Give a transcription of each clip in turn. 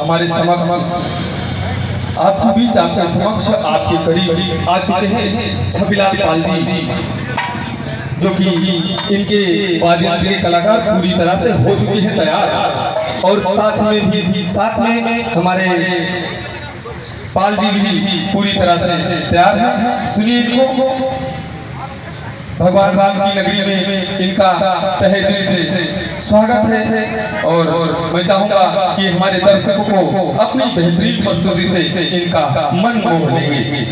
हमारे समक्ष आपके बीच आपके समक्ष आपके करीब आ चुके हैं छबिलाल पाल जी, जो कि इनके वाद्ययंत्र के कलाकार पूरी तरह से हो चुके हैं तैयार। और साथ में हमारे पाल जी भी पूरी तरह से तैयार हैं। सुनिए इनको। भगवान राम की नगरी में इनका तहे दिल से स्वागत है और मैं चाहूंगा कि हमारे दर्शकों को अपनी बेहतरीन प्रस्तुति से इनका मन मोह लेंगे।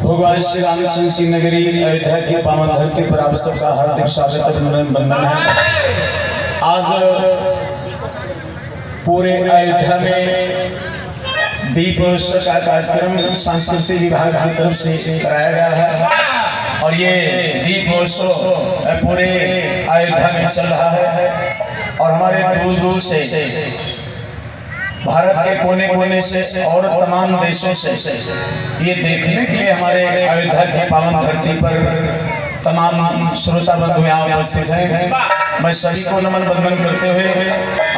भगवान श्री रामचंद्र की नगरी अयोध्या की पावन धरती पर आप सबका हार्दिक स्वागत अभिनंदन है। आज पूरे अयोध्या में दीप उत्सव का कार्यक्रम सांस्कृतिक विभाग की तरफ से कराया गया है और ये दीप उत्सव पूरे अयोध्या में चल रहा है और हमारे दूर दूर से भारत के कोने कोने से और तमाम देशों से ये देखने के लिए हमारे अयोध्या की पावन धरती पर तमाम श्रोता बंधु यहाँ उपस्थित हैं। मैं सभी को नमन बंदन करते हुए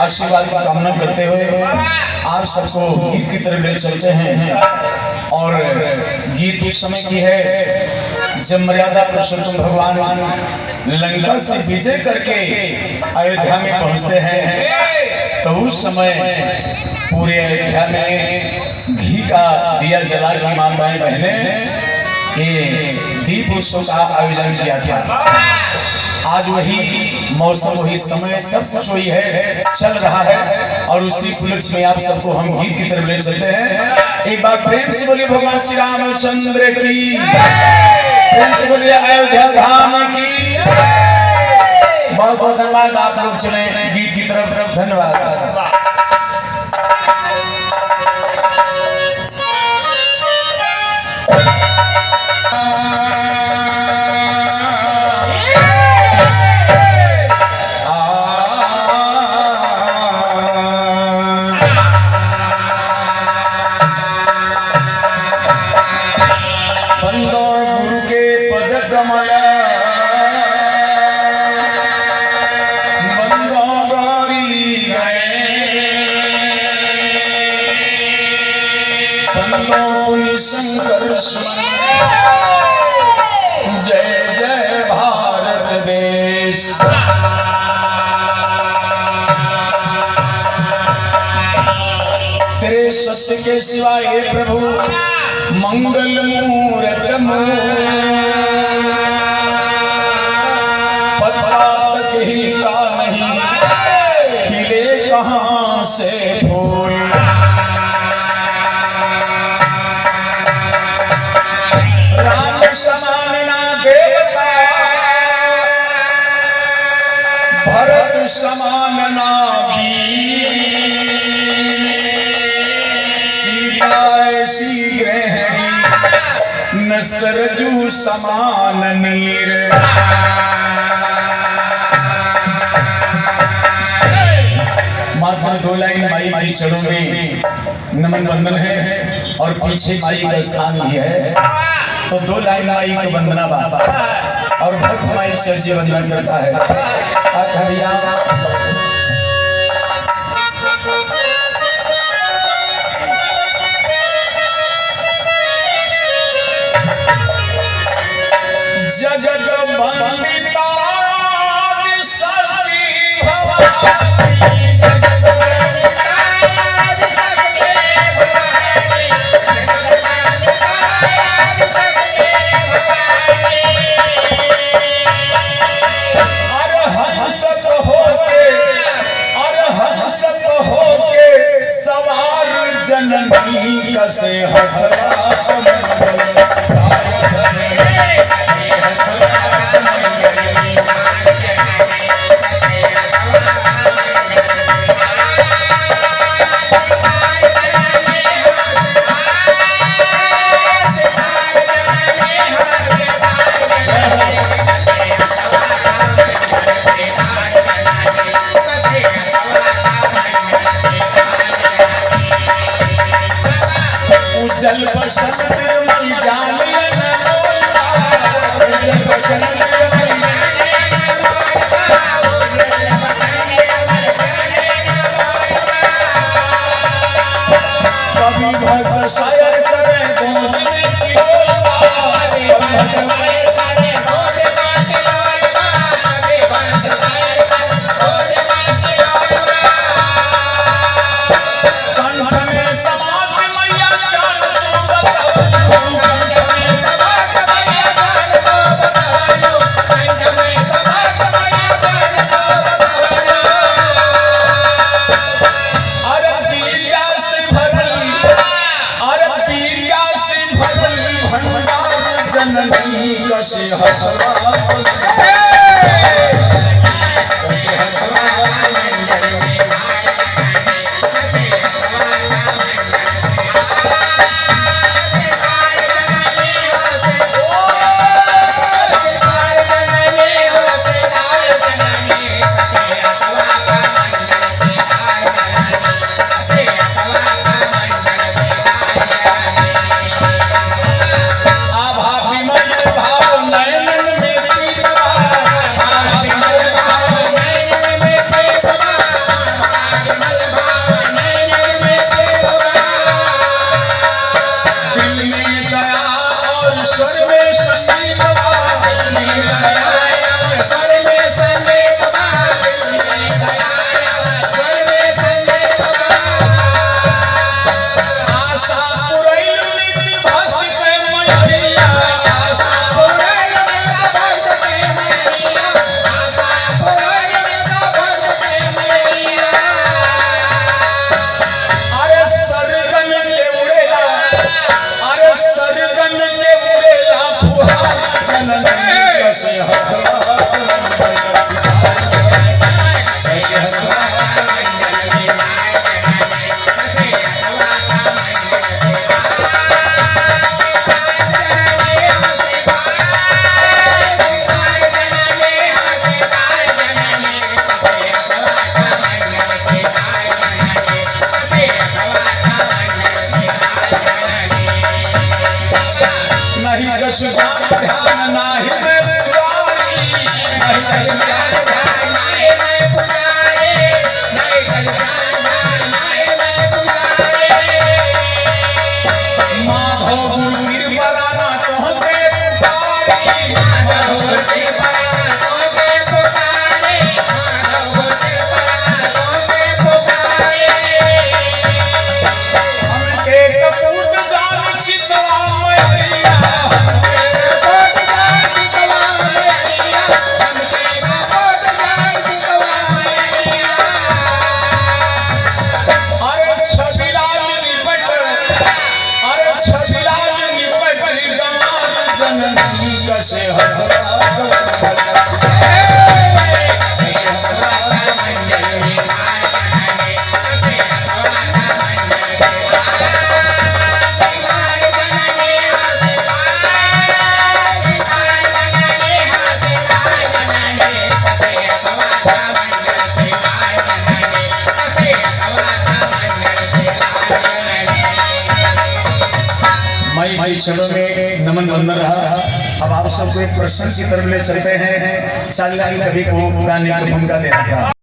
आशीर्वाद की कामना करते हुए आप सबको गीत की तरफ ले चलते हैं। और गीत उस समय की है जब मर्यादा पुरुषोत्तम भगवान लंका से विजय करके अयोध्या में पहुँचते हैं तो उस समय पूरे अयोध्या में घी का दिया जला की माताएं बहनें ये दीप उत्सव का आयोजन किया था। आज वही मौसम वही समय सब कुछ वही है चल रहा है और उसी उपलक्ष्य में आप सबको हम गीत की तरफ ले चलते हैं। एक बार प्रेम से बोलिए भगवान श्री रामचंद्र की, प्रेम से बोलिए अयोध्या धाम की। बहुत बहुत धन्यवाद। आप लोग चले गीत की तरफ। धन्यवाद। गुरु के पद कमला शंकर जय जय भारत देश। तेरे सत्य के सिवाय प्रभु मंगल मूरत पता तक हिलता नहीं, खिले कहाँ से फूल। राम समान ना देवता समान नाभी सीता ऐसी गृहिणी न सरजू समान नीर। मात्र 2 लाइन माई की चरणों में नमन वंदन है और पीछे माई का स्थान भी है, तो 2 लाइन माई को वंदना बाबा और भक्त माई सर से वंदना करता है। जगत वंदिता सती भवानी, जगत वंदिता सती भवानी, अरे हंसत होके सवार जननी कसे हठरा जल बसंत निर्मल ज्ञान जल बसंत कभी भक्त शायर करे गोद में जननी कसे हठरा माई चरणों में नमन वंदन रहा। अब आप सबको एक प्रश्न की तरफ ले चलते हैं। शालिला कवि को गाने की भूमिका देना था।